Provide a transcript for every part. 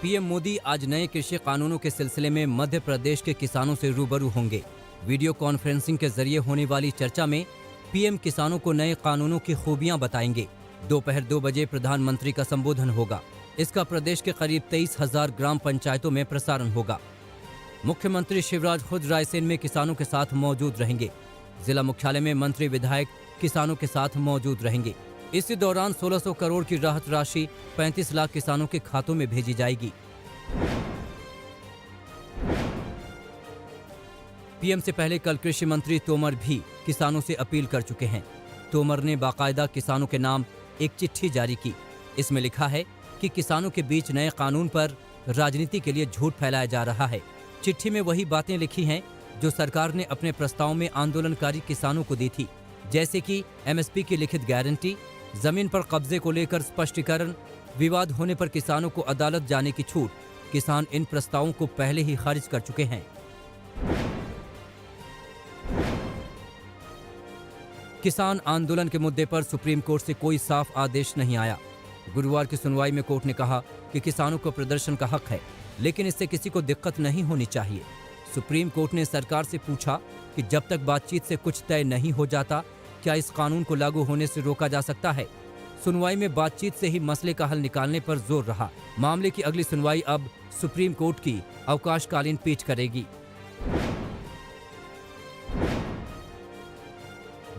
PM Modi आज नए कृषि कानूनों के सिलसिले में मध्य प्रदेश के किसानों से रूबरू होंगे। वीडियो कॉन्फ्रेंसिंग के जरिए होने वाली चर्चा में पीएम किसानों को नए कानूनों की खूबियां बताएंगे। दोपहर 2 बजे प्रधानमंत्री का संबोधन होगा। इसका प्रदेश के करीब 23,000 ग्राम पंचायतों में प्रसारण होगा। मुख्यमंत्री शिवराज खुद रायसेन में किसानों के साथ मौजूद रहेंगे। जिला मुख्यालय में मंत्री विधायक किसानों के साथ मौजूद रहेंगे। इसी दौरान 1600 करोड़ की राहत राशि 35 लाख किसानों के खातों में भेजी जाएगी। पीएम से पहले कल कृषि मंत्री तोमर भी किसानों से अपील कर चुके हैं। तोमर ने बाकायदा किसानों के नाम एक चिट्ठी जारी की। इसमें लिखा है कि किसानों के बीच नए कानून पर राजनीति के लिए झूठ फैलाया जा रहा है। चिट्ठी में वही बातें लिखी हैं जो सरकार ने अपने प्रस्ताव में आंदोलनकारी किसानों को दी थी, जैसे कि एमएसपी की लिखित गारंटी, जमीन पर कब्जे को लेकर स्पष्टीकरण, विवाद होने पर किसानों को अदालत जाने की छूट। किसान इन प्रस्तावों को पहले ही खारिज कर चुके हैं। किसान आंदोलन के मुद्दे पर सुप्रीम कोर्ट से कोई साफ आदेश नहीं आया। गुरुवार की सुनवाई में कोर्ट ने कहा कि किसानों को प्रदर्शन का हक है, लेकिन इससे किसी को दिक्कत नहीं होनी चाहिए। सुप्रीम कोर्ट ने सरकार से पूछा कि जब तक बातचीत से कुछ तय नहीं हो जाता, क्या इस कानून को लागू होने से रोका जा सकता है। सुनवाई में बातचीत से ही मसले का हल निकालने पर जोर रहा। मामले की अगली सुनवाई अब सुप्रीम कोर्ट की अवकाशकालीन पीठ करेगी।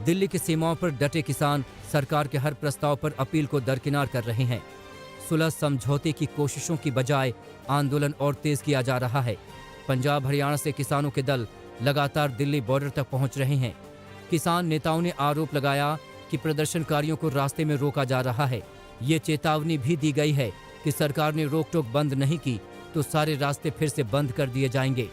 दिल्ली की सीमाओं पर डटे किसान सरकार के हर प्रस्ताव पर अपील को दरकिनार कर रहे हैं। सुलह समझौते की कोशिशों की बजाय आंदोलन और तेज किया जा रहा है। पंजाब हरियाणा से किसानों के दल लगातार दिल्ली बॉर्डर तक पहुंच रहे हैं। किसान नेताओं ने आरोप लगाया कि प्रदर्शनकारियों को रास्ते में रोका जा रहा है। ये चेतावनी भी दी गई है कि सरकार ने रोक टोक बंद नहीं की तो सारे रास्ते फिर से बंद कर दिए जाएंगे।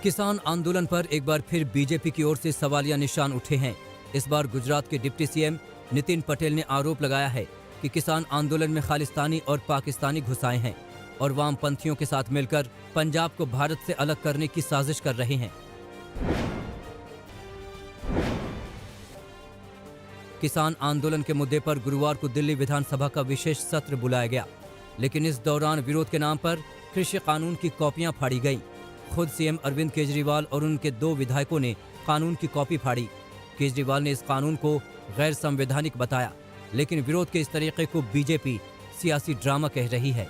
किसान आंदोलन पर एक बार फिर बीजेपी की ओर से सवालिया निशान उठे हैं। इस बार गुजरात के डिप्टी सीएम नितिन पटेल ने आरोप लगाया है कि किसान आंदोलन में खालिस्तानी और पाकिस्तानी घुसाए हैं और वामपंथियों के साथ मिलकर पंजाब को भारत से अलग करने की साजिश कर रहे हैं। किसान आंदोलन के मुद्दे पर गुरुवार को दिल्ली विधानसभा का विशेष सत्र बुलाया गया, लेकिन इस दौरान विरोध के नाम पर कृषि कानून की कॉपियां फाड़ी गईं। खुद सीएम अरविंद केजरीवाल और उनके 2 विधायकों ने कानून की कॉपी फाड़ी। केजरीवाल ने इस कानून को गैर संवैधानिक बताया, लेकिन विरोध के इस तरीके को बीजेपी सियासी ड्रामा कह रही है।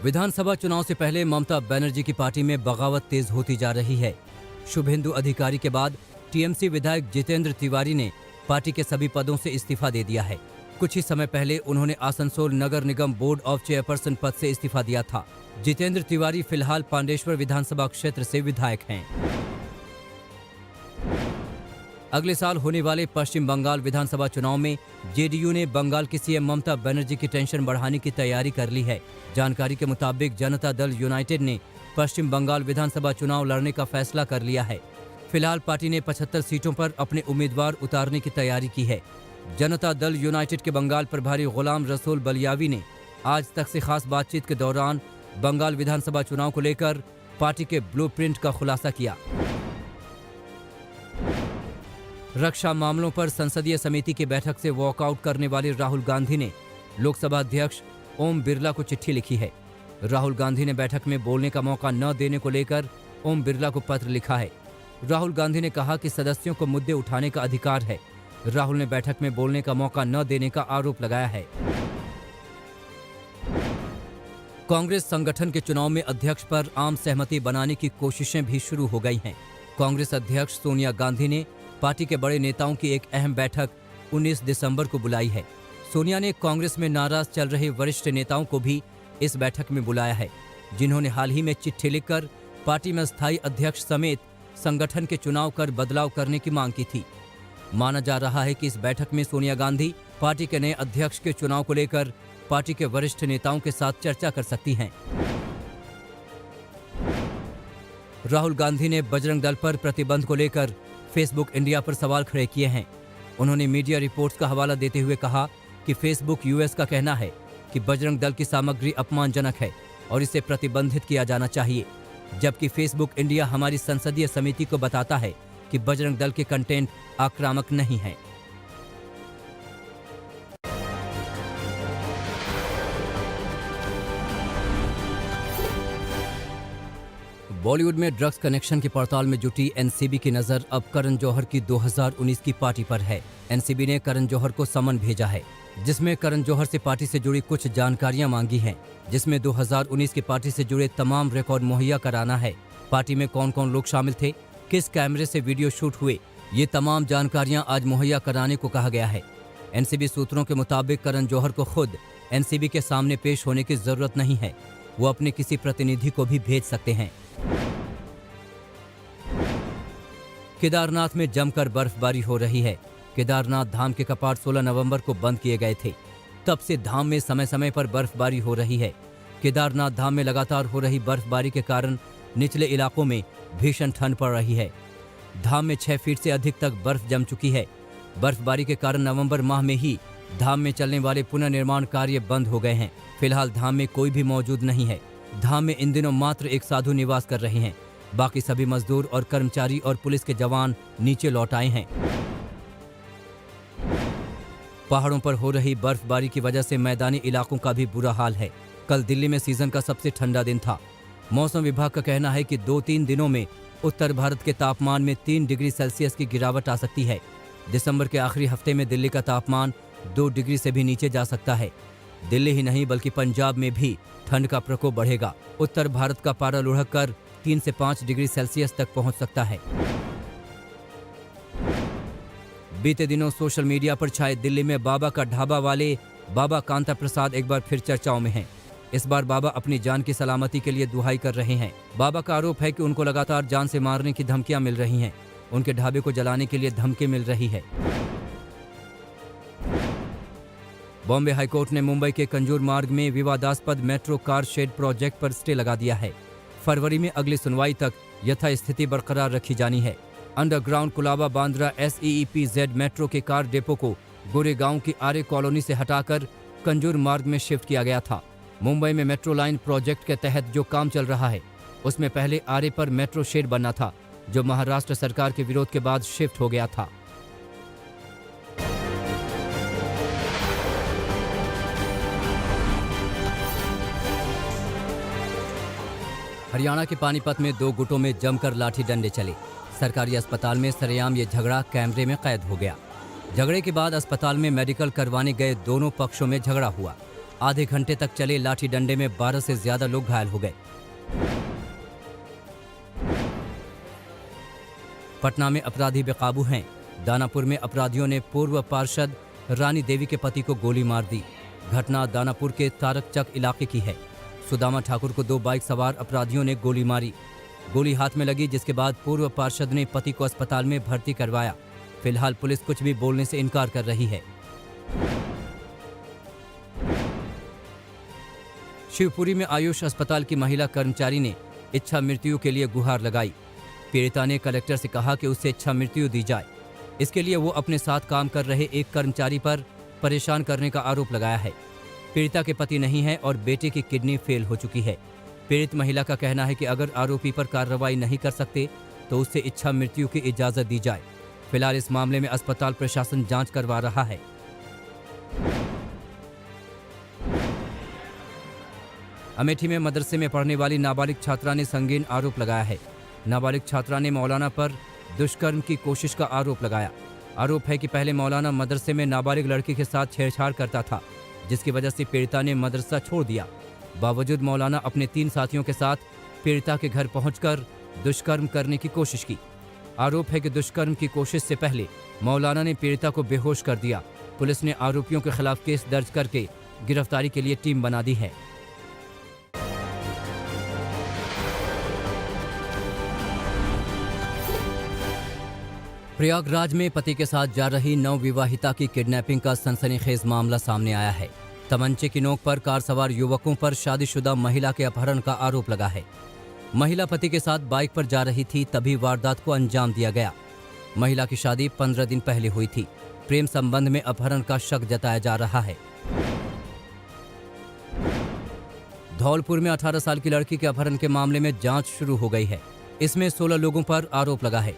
विधानसभा चुनाव से पहले ममता बनर्जी की पार्टी में बगावत तेज होती जा रही है। शुभेंदु अधिकारी के बाद टीएमसी विधायक जितेंद्र तिवारी ने पार्टी के सभी पदों से इस्तीफा दे दिया है। कुछ ही समय पहले उन्होंने आसनसोल नगर निगम बोर्ड ऑफ चेयरपर्सन पद से इस्तीफा दिया था। जितेंद्र तिवारी फिलहाल पांडेश्वर विधानसभा क्षेत्र से विधायक हैं। अगले साल होने वाले पश्चिम बंगाल विधानसभा चुनाव में जेडीयू ने बंगाल की सीएम ममता बनर्जी की टेंशन बढ़ाने की तैयारी कर ली है। जानकारी के मुताबिक जनता दल यूनाइटेड ने पश्चिम बंगाल विधानसभा चुनाव लड़ने का फैसला कर लिया है। फिलहाल पार्टी ने 75 सीटों पर अपने उम्मीदवार उतारने की तैयारी की है। जनता दल यूनाइटेड के बंगाल प्रभारी गुलाम रसूल बलियावी ने आज तक से खास बातचीत के दौरान बंगाल विधानसभा चुनाव को लेकर पार्टी के ब्लूप्रिंट का खुलासा किया। रक्षा मामलों पर संसदीय समिति की बैठक से वॉकआउट करने वाले राहुल गांधी ने लोकसभा अध्यक्ष ओम बिरला को चिट्ठी लिखी है। राहुल गांधी ने बैठक में बोलने का मौका न देने को लेकर ओम बिरला को पत्र लिखा है। राहुल गांधी ने कहा कि सदस्यों को मुद्दे उठाने का अधिकार है। राहुल ने बैठक में बोलने का मौका न देने का आरोप लगाया है। कांग्रेस संगठन के चुनाव में अध्यक्ष पर आम सहमति बनाने की कोशिशें भी शुरू हो गई हैं। कांग्रेस अध्यक्ष सोनिया गांधी ने पार्टी के बड़े नेताओं की एक अहम बैठक 19 दिसंबर को बुलाई है। सोनिया ने कांग्रेस में नाराज चल रहे वरिष्ठ नेताओं को भी इस बैठक में बुलाया है, जिन्होंने हाल ही में चिट्ठी लिखकर पार्टी में स्थायी अध्यक्ष समेत संगठन के चुनाव कर बदलाव करने की मांग की थी। माना जा रहा है कि इस बैठक में सोनिया गांधी पार्टी के नए अध्यक्ष के चुनाव को लेकर पार्टी के वरिष्ठ नेताओं के साथ चर्चा कर सकती हैं। राहुल गांधी ने बजरंग दल पर प्रतिबंध को लेकर फेसबुक इंडिया पर सवाल खड़े किए हैं। उन्होंने मीडिया रिपोर्ट्स का हवाला देते हुए कहा कि फेसबुक यूएस का कहना है कि बजरंग दल की सामग्री अपमानजनक है और इसे प्रतिबंधित किया जाना चाहिए। जबकि फेसबुक इंडिया हमारी संसदीय समिति को बताता है कि बजरंग दल के कंटेंट आक्रामक नहीं है। बॉलीवुड में ड्रग्स कनेक्शन की पड़ताल में जुटी एनसीबी की नजर अब करण जौहर की 2019 की पार्टी पर है। एनसीबी ने करण जौहर को समन भेजा है, जिसमें करण जौहर से पार्टी से जुड़ी कुछ जानकारियां मांगी हैं, जिसमें 2019 की पार्टी से जुड़े तमाम रिकॉर्ड मुहैया कराना है। पार्टी में कौन कौन लोग शामिल थे, किस कैमरे से वीडियो शूट हुए, ये तमाम जानकारियां आज मुहैया कराने को कहा गया है। एनसीबी सूत्रों के मुताबिक करण जौहर को खुद एनसीबी के सामने पेश होने की जरूरत नहीं है, वो अपने किसी प्रतिनिधि को भी भेज सकते हैं। केदारनाथ में जमकर बर्फबारी हो रही है। केदारनाथ धाम के कपाट 16 नवंबर को बंद किए गए थे। तब से धाम में समय समय पर बर्फबारी हो रही है। केदारनाथ धाम में लगातार हो रही बर्फबारी के कारण निचले इलाकों में भीषण ठंड पड़ रही है। धाम में 6 फीट से अधिक तक बर्फ जम चुकी है। बर्फबारी के कारण नवंबर माह में ही धाम में चलने वाले पुनर्निर्माण कार्य बंद हो गए हैं। फिलहाल धाम में कोई भी मौजूद नहीं है। धाम में इन दिनों मात्र एक साधु निवास कर रहे हैं। बाकी सभी मजदूर और कर्मचारी और पुलिस के जवान नीचे लौट आए हैं। पहाड़ों पर हो रही बर्फबारी की वजह से मैदानी इलाकों का भी बुरा हाल है। कल दिल्ली में सीजन का सबसे ठंडा दिन था। मौसम विभाग का कहना है कि 2-3 दिनों में उत्तर भारत के तापमान में 3 डिग्री सेल्सियस की गिरावट आ सकती है। दिसंबर के आखिरी हफ्ते में दिल्ली का तापमान 2 डिग्री से भी नीचे जा सकता है। दिल्ली ही नहीं बल्कि पंजाब में भी ठंड का प्रकोप बढ़ेगा। उत्तर भारत का पारा लुढ़क कर 3 से 5 डिग्री सेल्सियस तक पहुंच सकता है। बीते दिनों सोशल मीडिया पर छाए दिल्ली में बाबा का ढाबा वाले बाबा कांता प्रसाद एक बार फिर चर्चाओं में हैं। इस बार बाबा अपनी जान की सलामती के लिए दुहाई कर रहे हैं। बाबा का आरोप है कि उनको लगातार जान से मारने की धमकियां मिल रही हैं। उनके ढाबे को जलाने के लिए धमकी मिल रही है। बॉम्बे हाईकोर्ट ने मुंबई के कंजूर मार्ग में विवादास्पद मेट्रो कार शेड प्रोजेक्ट पर स्टे लगा दिया है। फरवरी में अगली सुनवाई तक यथास्थिति बरकरार रखी जानी है। Underground Colaba Bandra SEEPZ metro के कार डेपो को गोरेगांव की आर्य कॉलोनी से हटाकर कंजूर मार्ग में शिफ्ट किया गया था। मुंबई में मेट्रो लाइन प्रोजेक्ट के तहत जो काम चल रहा है, उसमें पहले आर्य पर मेट्रो शेड बनना था, जो महाराष्ट्र सरकार के विरोध के बाद शिफ्ट हो गया था। हरियाणा के पानीपत में 2 गुटों में जमकर लाठी डंडे चले। सरकारी अस्पताल में सरेआम ये झगड़ा कैमरे में कैद हो गया। झगड़े के बाद अस्पताल में मेडिकल करवाने गए दोनों पक्षों में झगड़ा हुआ। आधे घंटे तक चले लाठी डंडे में 12 से ज्यादा लोग घायल हो गए। पटना में अपराधी बेकाबू हैं। दानापुर में अपराधियों ने पूर्व पार्षद रानी देवी के पति को गोली मार दी। घटना दानापुर के तारकचक इलाके की है। सुदामा ठाकुर को 2 बाइक सवार अपराधियों ने गोली मारी। गोली हाथ में लगी, जिसके बाद पूर्व पार्षद ने पति को अस्पताल में भर्ती करवाया। फिलहाल पुलिस कुछ भी बोलने से इनकार कर रही है। शिवपुरी में आयुष अस्पताल की महिला कर्मचारी ने इच्छा मृत्यु के लिए गुहार लगाई। पीड़िता ने कलेक्टर से कहा कि उसे इच्छा मृत्यु दी जाए। इसके लिए वो अपने साथ काम कर रहे एक कर्मचारी पर परेशान करने का आरोप लगाया है। पीड़िता के पति नहीं है और बेटे की किडनी फेल हो चुकी है। पीड़ित महिला का कहना है कि अगर आरोपी पर कार्रवाई नहीं कर सकते तो उससे इच्छा मृत्यु की इजाजत दी जाए। फिलहाल इस मामले में अस्पताल प्रशासन जांच करवा रहा है। अमेठी में मदरसे में पढ़ने वाली नाबालिग छात्रा ने संगीन आरोप लगाया है। नाबालिग छात्रा ने मौलाना पर दुष्कर्म की कोशिश का आरोप लगाया। आरोप है कि पहले मौलाना मदरसे में नाबालिग लड़की के साथ छेड़छाड़ करता था, जिसकी वजह से पीड़िता ने मदरसा छोड़ दिया। बावजूद मौलाना अपने 3 साथियों के साथ पीड़िता के घर पहुंचकर दुष्कर्म करने की कोशिश की। आरोप है कि दुष्कर्म की कोशिश से पहले मौलाना ने पीड़िता को बेहोश कर दिया। पुलिस ने आरोपियों के खिलाफ केस दर्ज करके गिरफ्तारी के लिए टीम बना दी है। प्रयागराज में पति के साथ जा रही नवविवाहिता की किडनैपिंग का सनसनीखेज मामला सामने आया है। तमंचे की नोक पर कार सवार युवकों पर शादीशुदा महिला के अपहरण का आरोप लगा है। महिला पति के साथ बाइक पर जा रही थी, तभी वारदात को अंजाम दिया गया। महिला की शादी 15 दिन पहले हुई थी। प्रेम संबंध में अपहरण का शक जताया जा रहा है। धौलपुर में 18 साल की लड़की के अपहरण के मामले में जांच शुरू हो गई है। इसमें 16 लोगों पर आरोप लगा है।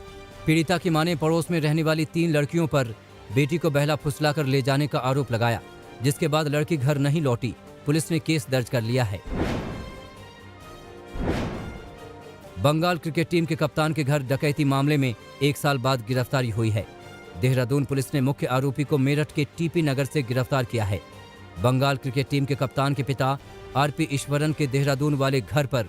पीड़िता की मां ने पड़ोस में रहने वाली 3 लड़कियों पर बेटी को बहला फुसलाकर ले जाने का आरोप लगाया, जिसके बाद लड़की घर नहीं लौटी। पुलिस ने केस दर्ज कर लिया है। बंगाल क्रिकेट टीम के कप्तान के घर डकैती मामले में 1 साल बाद गिरफ्तारी हुई है। देहरादून पुलिस ने मुख्य आरोपी को मेरठ के टीपी नगर से गिरफ्तार किया है। बंगाल क्रिकेट टीम के कप्तान के पिता आरपी ईश्वरन के देहरादून वाले घर पर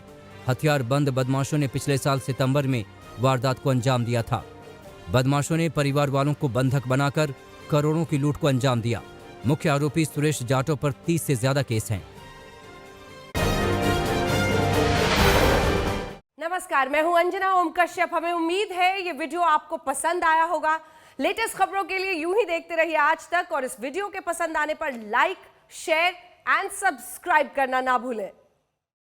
हथियारबंद बदमाशों ने पिछले साल सितंबर में वारदात को अंजाम दिया था। बदमाशों ने परिवार वालों को बंधक बनाकर करोड़ों की लूट को अंजाम दिया। मुख्य आरोपी सुरेश जाटव पर 30 से ज्यादा केस हैं। नमस्कार, मैं हूं अंजना ओम कश्यप। हमें उम्मीद है ये वीडियो आपको पसंद आया होगा। लेटेस्ट खबरों के लिए यूं ही देखते रहिए आज तक, और इस वीडियो के पसंद आने पर लाइक, शेयर एंड सब्सक्राइब करना ना भूलें।